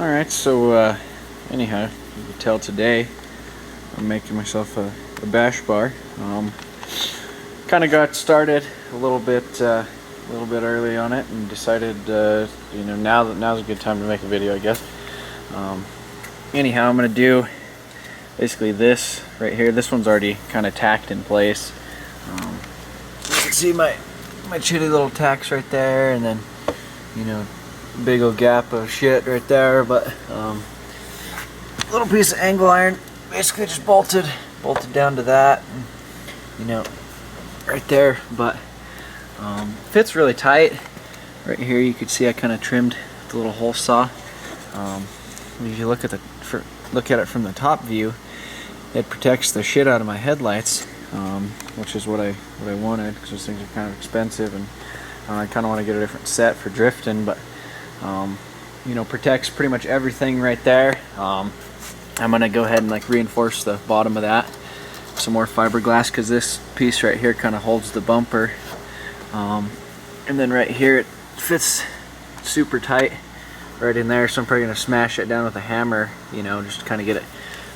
Alright, so anyhow, you can tell today I'm making myself a bash bar. Kind of got started a little bit early on it and decided now's a good time to make a video, I guess. Anyhow, I'm gonna do basically this right here. This one's already kind of tacked in place. You can see my chitty little tacks right there, and then big old gap of shit right there, but little piece of angle iron basically just bolted down to that, and, right there, but fits really tight. Right here you can see I kind of trimmed the little hole saw. If you look at it from the top view, it protects the shit out of my headlights, which is what I wanted, because those things are kind of expensive, and I kind of want to get a different set for drifting, but protects pretty much everything right there. I'm gonna go ahead and reinforce the bottom of that with some more fiberglass, because this piece right here kind of holds the bumper, and then right here it fits super tight right in there, so I'm probably gonna smash it down with a hammer, just to kind of get it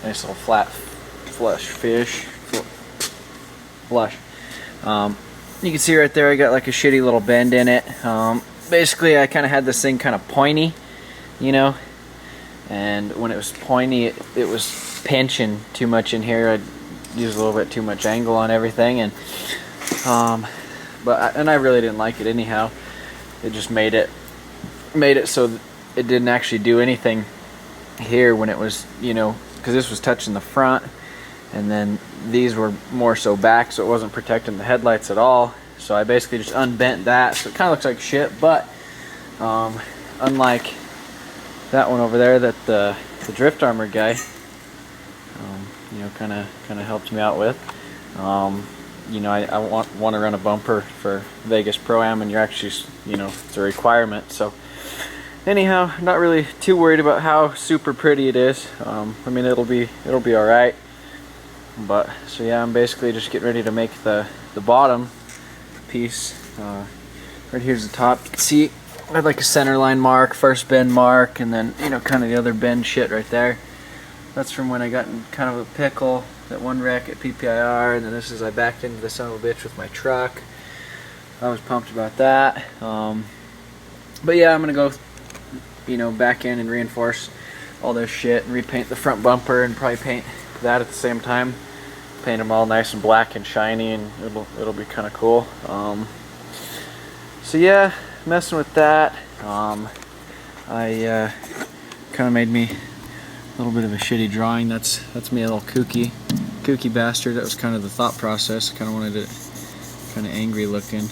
nice little flat flush. You can see right there I got a shitty little bend in it. Basically I kind of had this thing kind of pointy, and when it was pointy it was pinching too much in here. I'd use a little bit too much angle on everything, and I really didn't like it anyhow. It just made it so that it didn't actually do anything here when it was, because this was touching the front, and then these were more so back, so it wasn't protecting the headlights at all. So I basically just unbent that, so it kind of looks like shit, but unlike that one over there that the Drift Armor guy kind of helped me out with. I want to run a bumper for Vegas Pro-Am, and you're actually, it's a requirement. So anyhow, not really too worried about how super pretty it is. I mean, it'll be all right. But so yeah, I'm basically just getting ready to make the bottom piece. Right here's the top. You can see I had a center line mark, first bend mark, and then kind of the other bend shit right there. That's from when I got in kind of a pickle, that one wreck at PPIR, and then this is I backed into the son of a bitch with my truck. I was pumped about that. But yeah, I'm gonna go back in and reinforce all this shit and repaint the front bumper, and probably paint that at the same time. Paint them all nice and black and shiny, and it'll be kind of cool. So yeah, messing with that. I kind of made me a little bit of a shitty drawing. That's me, a little kooky bastard. That was kind of the thought process. I kind of wanted it kind of angry looking,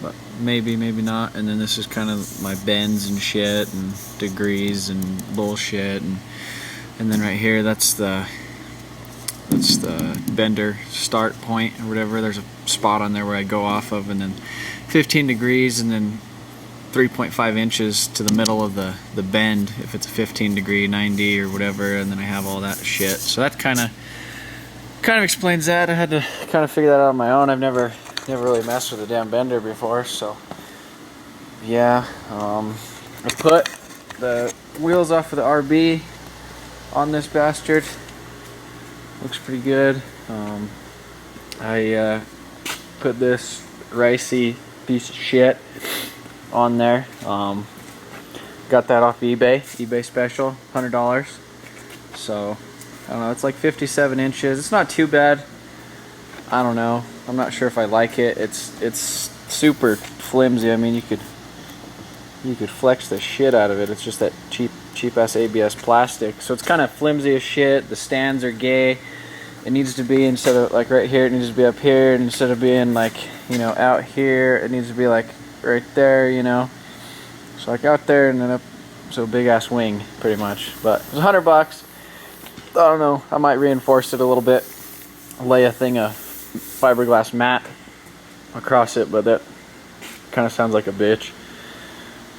but maybe not. And then this is kind of my bends and shit and degrees and bullshit, and then right here that's the bender start point or whatever. There's a spot on there where I go off of, and then 15 degrees, and then 3.5 inches to the middle of the bend if it's a 15 degree 90 or whatever, and then I have all that shit. So that kind of explains that. I had to kind of figure that out on my own. I've never really messed with a damn bender before, so yeah. I put the wheels off of the RB on this bastard. Looks pretty good. I put this ricey piece of shit on there. Got that off eBay special, $100. So I don't know, it's 57 inches. It's not too bad. I don't know, I'm not sure if I like it. It's super flimsy. I mean, you could flex the shit out of it. It's just that cheap ass ABS plastic, so it's kind of flimsy as shit. The stands are gay. It needs to be, instead of right here, it needs to be up here, and instead of being out here, it needs to be right there, so out there and then up, so big ass wing pretty much. But it's $100. I don't know, I might reinforce it a little bit, lay a thing of fiberglass mat across it, but that kind of sounds like a bitch,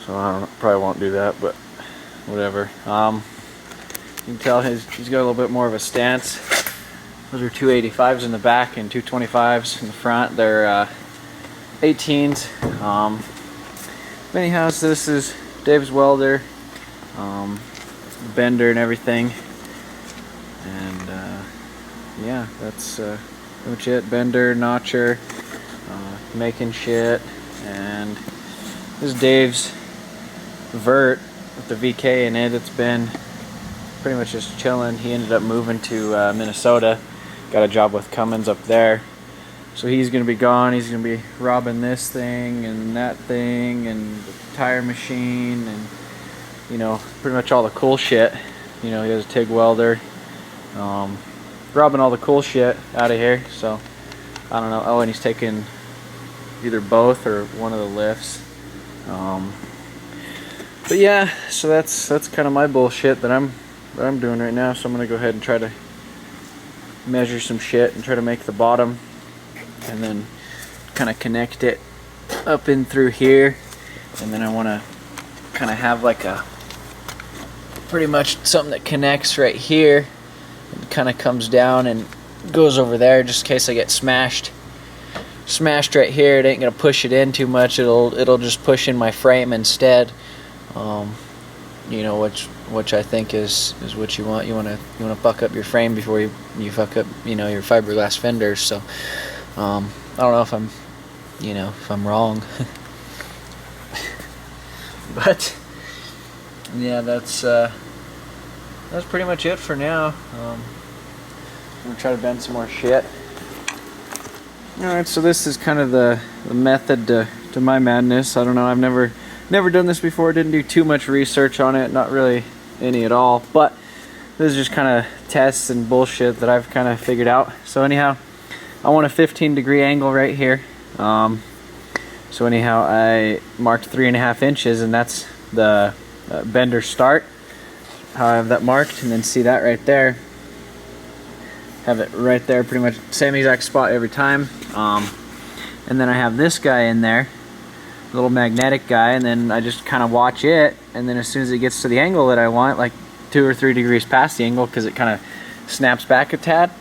so I don't know, probably won't do that, but whatever. You can tell he's got a little bit more of a stance. Those are 285s in the back and 225s in the front. They're 18s. Anyhow, so this is Dave's Welder. bender and everything. And yeah, that's pretty much it. Bender, notcher, making shit. And this is Dave's vert with the VK in it. It's been pretty much just chilling. He ended up moving to Minnesota, got a job with Cummins up there, so he's gonna be gone. He's gonna be robbing this thing and that thing and the tire machine and, you know, pretty much all the cool shit. You know, he has a TIG welder, robbing all the cool shit out of here. So I don't know. Oh, and he's taking either both or one of the lifts. But yeah, so that's kind of my bullshit that I'm doing right now. So I'm gonna go ahead and try to measure some shit and try to make the bottom, and then kind of connect it up in through here. And then I want to kind of have like a pretty much something that connects right here and kind of comes down and goes over there, just in case I get smashed right here. It ain't gonna push it in too much. It'll just push in my frame instead. You know, which I think is what you want. You want to fuck up your frame before you fuck up, you know, your fiberglass fenders. So I don't know if I'm wrong. But yeah, that's pretty much it for now. I'm gonna try to bend some more shit. Alright, so this is kind of the method to my madness. I don't know, I've never done this before, didn't do too much research on it, not really any at all, but this is just kind of tests and bullshit that I've kind of figured out. So anyhow, I want a 15-degree angle right here. So anyhow, I marked 3.5 inches, and that's the bender start. How I have that marked, and then see that right there. Have it right there, pretty much same exact spot every time. And then I have this guy in there, little magnetic guy, and then I just kind of watch it, and then as soon as it gets to the angle that I want, like 2 or 3 degrees past the angle, because it kind of snaps back a tad,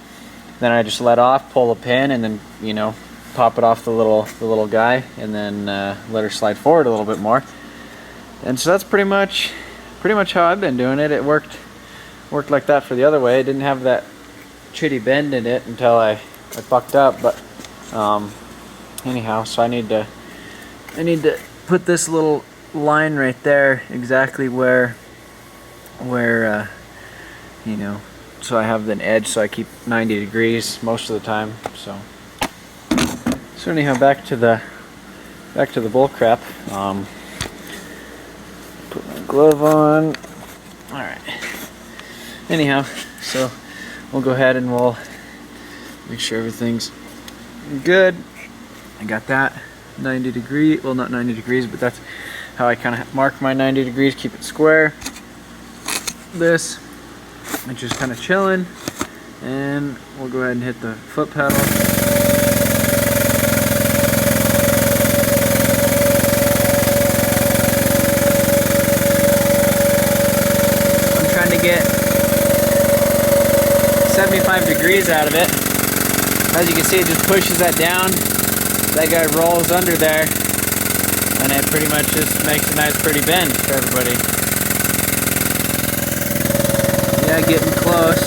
then I just let off, pull the pin, and then, you know, pop it off the little guy, and then let her slide forward a little bit more. And so that's pretty much how I've been doing it. It worked like that for the other way. It didn't have that shitty bend in it until I fucked up. But anyhow, so I need to put this little line right there exactly where you know, so I have an edge, so I keep 90 degrees most of the time. So anyhow, back to the bull crap. Put my glove on. All right. Anyhow, so we'll go ahead and we'll make sure everything's good. I got that 90 degree. Well, not 90 degrees, but that's how I kind of mark my 90 degrees. Keep it square. This, I'm just kind of chilling, and we'll go ahead and hit the foot pedal. Get 75 degrees out of it. As you can see, it just pushes that down. That guy rolls under there, and it pretty much just makes a nice pretty bend for everybody. Yeah, getting close.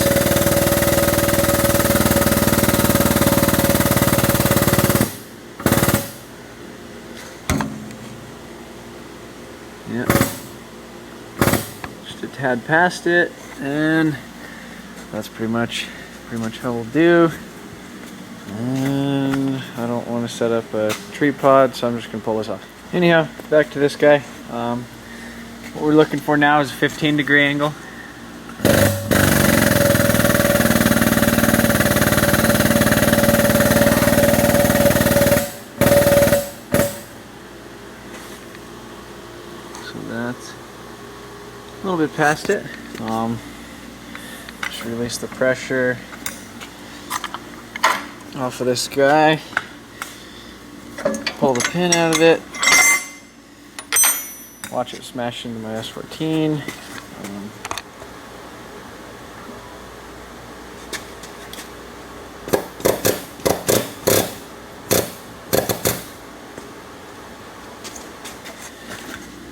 Yeah. A tad past it, and that's pretty much how we'll do. And I don't want to set up a tripod, so I'm just gonna pull this off. Anyhow, back to this guy. What we're looking for now is a 15-degree angle. So that's a little bit past it. Just release the pressure off of this guy. Pull the pin out of it. Watch it smash into my S14.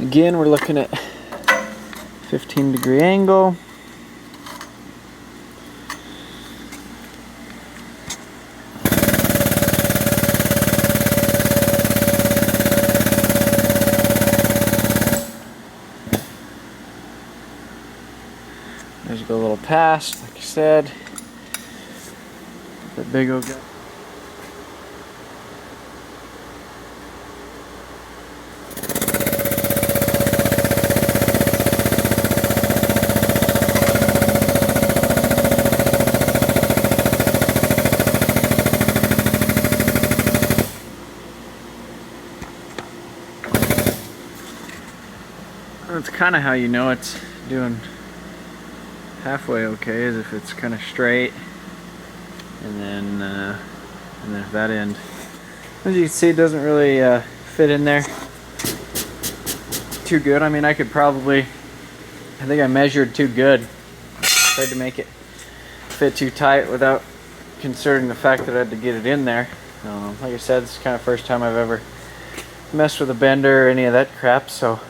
Again, we're looking at 15-degree angle. There's a little pass, like I said. That big old guy. That's kind of how you know it's doing halfway okay, is if it's kind of straight, and then if that end, as you can see, it doesn't really fit in there too good. I mean, I think I measured too good. Tried to make it fit too tight without considering the fact that I had to get it in there. Like I said, this is kind of the first time I've ever messed with a bender or any of that crap, so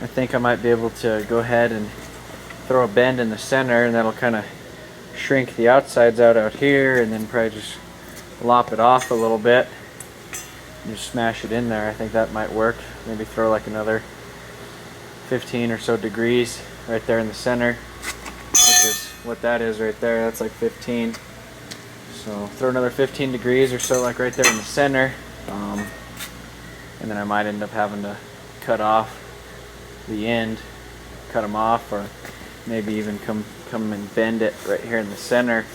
I think I might be able to go ahead and throw a bend in the center, and that'll kind of shrink the outsides out here, and then probably just lop it off a little bit and just smash it in there. I think that might work. Maybe throw like another 15 or so degrees right there in the center, which is what that is right there. That's like 15. So throw another 15 degrees or so like right there in the center, and then I might end up having to cut off the end, cut them off, or maybe even come and bend it right here in the center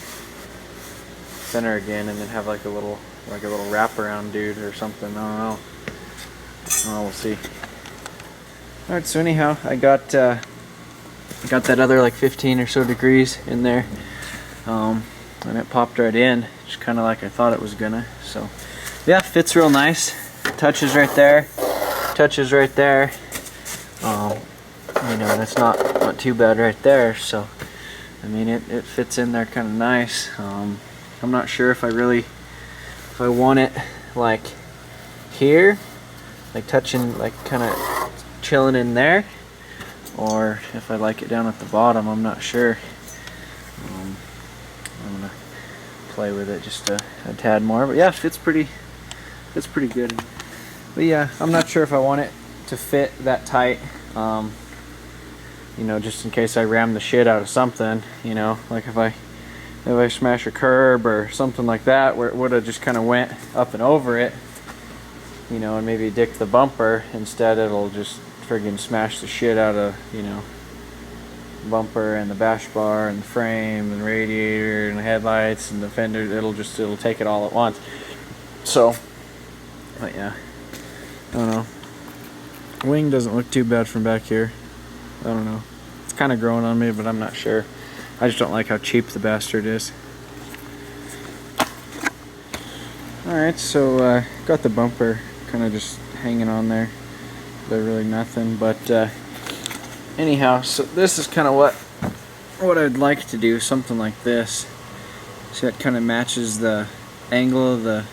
again, and then have like a little wraparound dude or something. I don't know. We'll see. All right. So anyhow, I got that other like 15 or so degrees in there, and it popped right in, just kind of like I thought it was gonna. So yeah, fits real nice. Touches right there. Touches right there. You know, and it's not too bad right there, so I mean it fits in there kind of nice. I'm not sure if I want it like here, like touching, like kind of chilling in there, or if I like it down at the bottom. I'm not sure. I'm gonna play with it just a tad more, but yeah, it's pretty good. But yeah, I'm not sure if I want it to fit that tight. You know, just in case I ram the shit out of something, you know, like if I smash a curb or something like that, where it would have just kind of went up and over it, you know, and maybe dick the bumper. Instead, it'll just friggin' smash the shit out of, you know, bumper and the bash bar and the frame and the radiator and the headlights and the fender. It'll take it all at once. So, but yeah, I don't know. Wing doesn't look too bad from back here. I don't know. It's kind of growing on me, but I'm not sure. I just don't like how cheap the bastard is. Alright, so got the bumper kind of just hanging on there. They're really nothing, but anyhow, so this is kind of what I'd like to do, something like this. See, that kind of matches the angle of the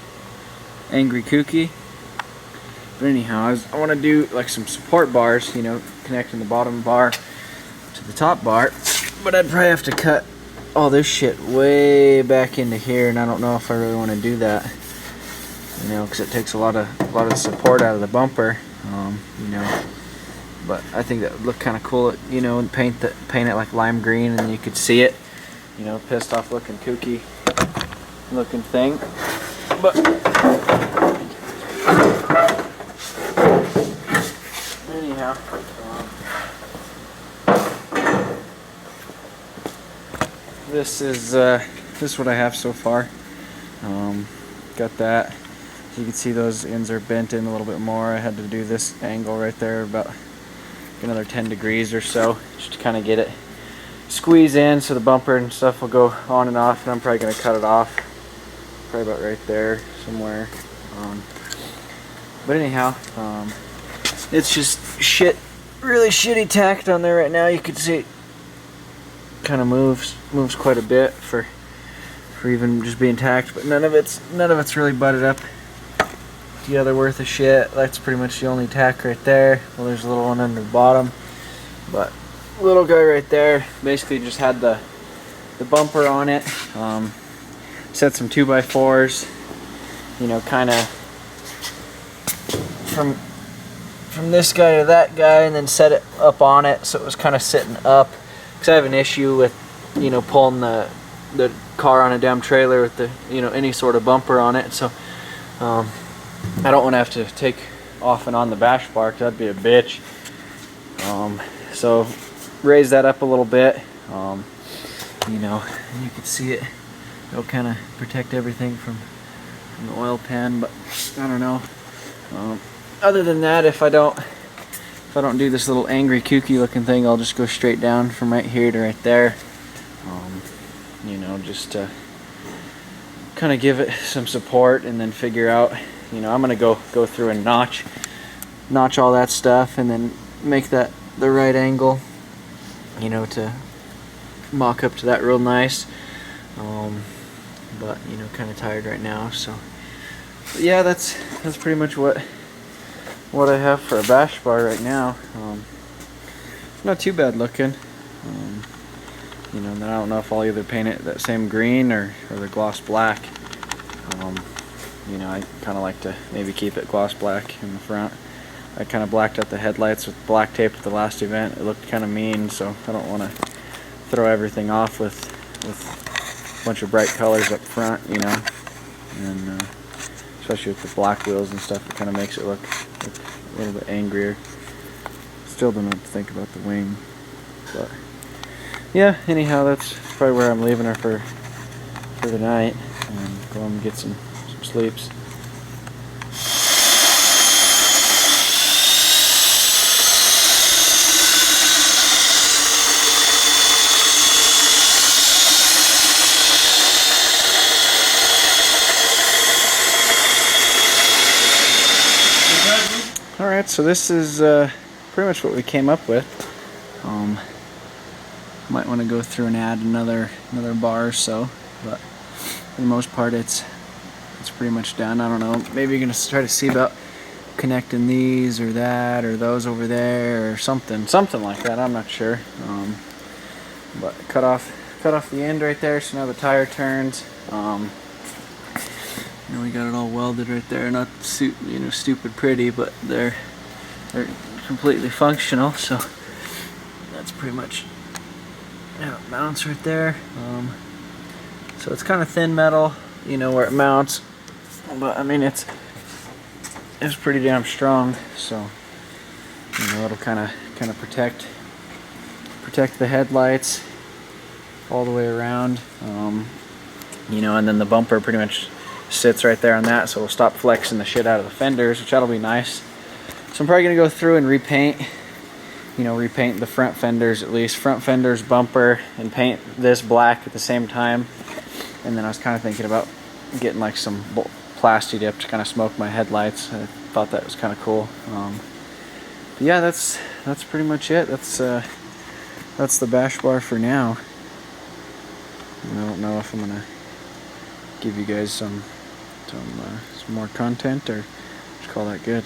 Angry Kooky. But anyhow, I want to do like some support bars, you know, connecting the bottom bar to the top bar. But I'd probably have to cut all this shit way back into here, and I don't know if I really want to do that, you know, because it takes a lot of support out of the bumper, you know. But I think that would look kind of cool, you know, and paint it like lime green, and you could see it, you know, pissed off looking kooky looking thing. But anyhow, this is what I have so far. Got that. You can see those ends are bent in a little bit more. I had to do this angle right there about another 10 degrees or so, just to kind of get it squeeze in, so the bumper and stuff will go on and off. And I'm probably going to cut it off probably about right there somewhere. But anyhow, it's just really shitty tacked on there right now. You can see it kind of moves quite a bit for even just being tacked, but none of it's really butted up together worth of shit. That's pretty much the only tack right there. Well, there's a little one under the bottom. But little guy right there basically just had the bumper on it. Set some 2x4s, you know, kind of from this guy to that guy, and then set it up on it so it was kind of sitting up, because I have an issue with, you know, pulling the car on a damn trailer with the, you know, any sort of bumper on it. So I don't want to have to take off and on the bash bar, because that'd be a bitch. So raise that up a little bit, you know, and you can see it. It'll kind of protect everything from the oil pan, but I don't know. Other than that, if I don't do this little angry kooky looking thing, I'll just go straight down from right here to right there. You know, just to kind of give it some support, and then figure out, you know, I'm gonna go through and notch all that stuff, and then make that the right angle, you know, to mock up to that real nice. But you know, kind of tired right now, so but yeah, that's pretty much what I have for a bash bar right now. Not too bad looking. You know, then I don't know if I'll either paint it that same green or the gloss black. You know, I kind of like to maybe keep it gloss black in the front. I kind of blacked out the headlights with black tape at the last event. It looked kind of mean, so I don't want to throw everything off with a bunch of bright colors up front, you know. And especially with the black wheels and stuff, it kind of makes it look a little bit angrier. Still don't know what to think about the wing, but yeah, anyhow, that's probably where I'm leaving her for the night, and go home and get some sleeps. Alright, so this is pretty much what we came up with. Might want to go through and add another bar or so, but for the most part it's pretty much done. I don't know, maybe you're going to try to see about connecting these or that or those over there or something like that. I'm not sure. But cut off the end right there, so now the tire turns. You know, we got it all welded right there. Not you know, stupid pretty, but they're completely functional. So that's pretty much how it mounts right there. So it's kind of thin metal, you know, where it mounts, but I mean it's pretty damn strong. So you know, it'll kind of protect the headlights all the way around. You know, and then the bumper pretty much sits right there on that, so we'll stop flexing the shit out of the fenders, which that'll be nice. So I'm probably gonna go through and repaint the front fenders, at least front fenders, bumper, and paint this black at the same time. And then I was kind of thinking about getting like some plasti dip to kind of smoke my headlights. I thought that was kind of cool. But yeah, that's pretty much it. That's the bash bar for now. And I don't know if I'm gonna give you guys some more content, or just call that good.